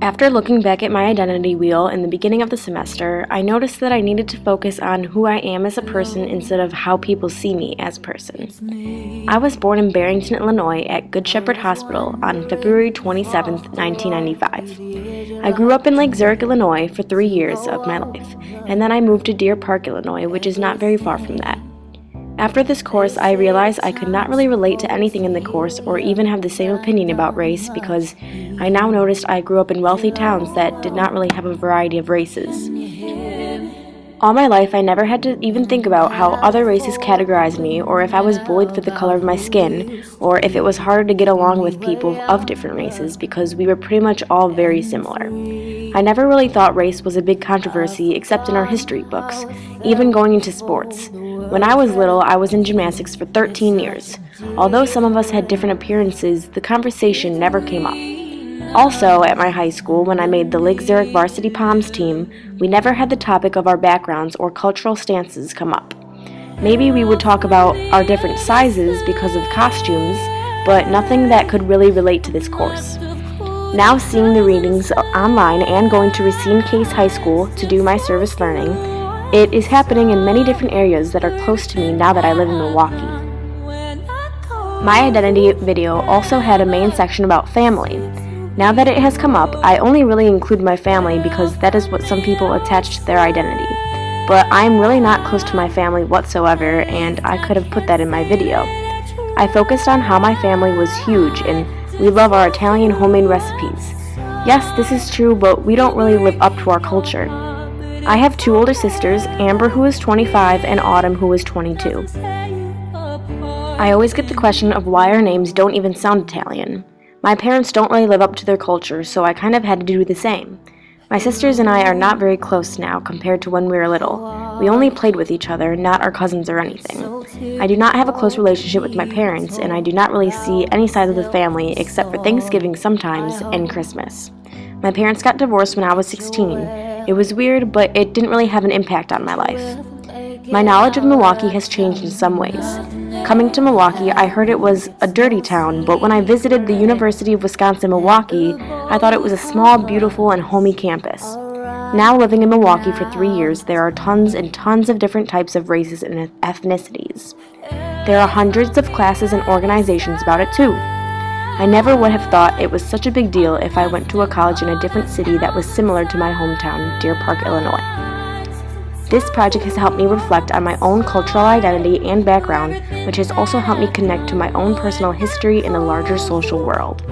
After looking back at my identity wheel in the beginning of the semester, I noticed that I needed to focus on who I am as a person instead of how people see me as a person. I was born in Barrington, Illinois at Good Shepherd Hospital on February 27, 1995. I grew up in Lake Zurich, Illinois for 3 years of my life, and then I moved to Deer Park, Illinois, which is not very far from that. After this course, I realized I could not really relate to anything in the course or even have the same opinion about race because I now noticed I grew up in wealthy towns that did not really have a variety of races. All my life, I never had to even think about how other races categorized me or if I was bullied for the color of my skin or if it was harder to get along with people of different races because we were pretty much all very similar. I never really thought race was a big controversy except in our history books, even going into sports. When I was little, I was in gymnastics for 13 years. Although some of us had different appearances, the conversation never came up. Also, at my high school, when I made the Lake Zurich varsity Poms team, we never had the topic of our backgrounds or cultural stances come up. Maybe we would talk about our different sizes because of costumes, but nothing that could really relate to this course. Now seeing the readings online and going to Racine Case High School to do my service learning, it is happening in many different areas that are close to me now that I live in Milwaukee. My identity video also had a main section about family. Now that it has come up, I only really include my family because that is what some people attach to their identity. But I'm really not close to my family whatsoever, and I could have put that in my video. I focused on how my family was huge and we love our Italian homemade recipes. Yes, this is true, but we don't really live up to our culture. I have 2 older sisters, Amber who is 25 and Autumn who is 22. I always get the question of why our names don't even sound Italian. My parents don't really live up to their culture, so I kind of had to do the same. My sisters and I are not very close now compared to when we were little. We only played with each other, not our cousins or anything. I do not have a close relationship with my parents, and I do not really see any side of the family except for Thanksgiving sometimes and Christmas. My parents got divorced when I was 16. It was weird, but it didn't really have an impact on my life. My knowledge of Milwaukee has changed in some ways. Coming to Milwaukee, I heard it was a dirty town, but when I visited the University of Wisconsin-Milwaukee, I thought it was a small, beautiful, and homey campus. Now living in Milwaukee for 3 years, there are tons and tons of different types of races and ethnicities. There are hundreds of classes and organizations about it too. I never would have thought it was such a big deal if I went to a college in a different city that was similar to my hometown, Deer Park, Illinois. This project has helped me reflect on my own cultural identity and background, which has also helped me connect to my own personal history in the larger social world.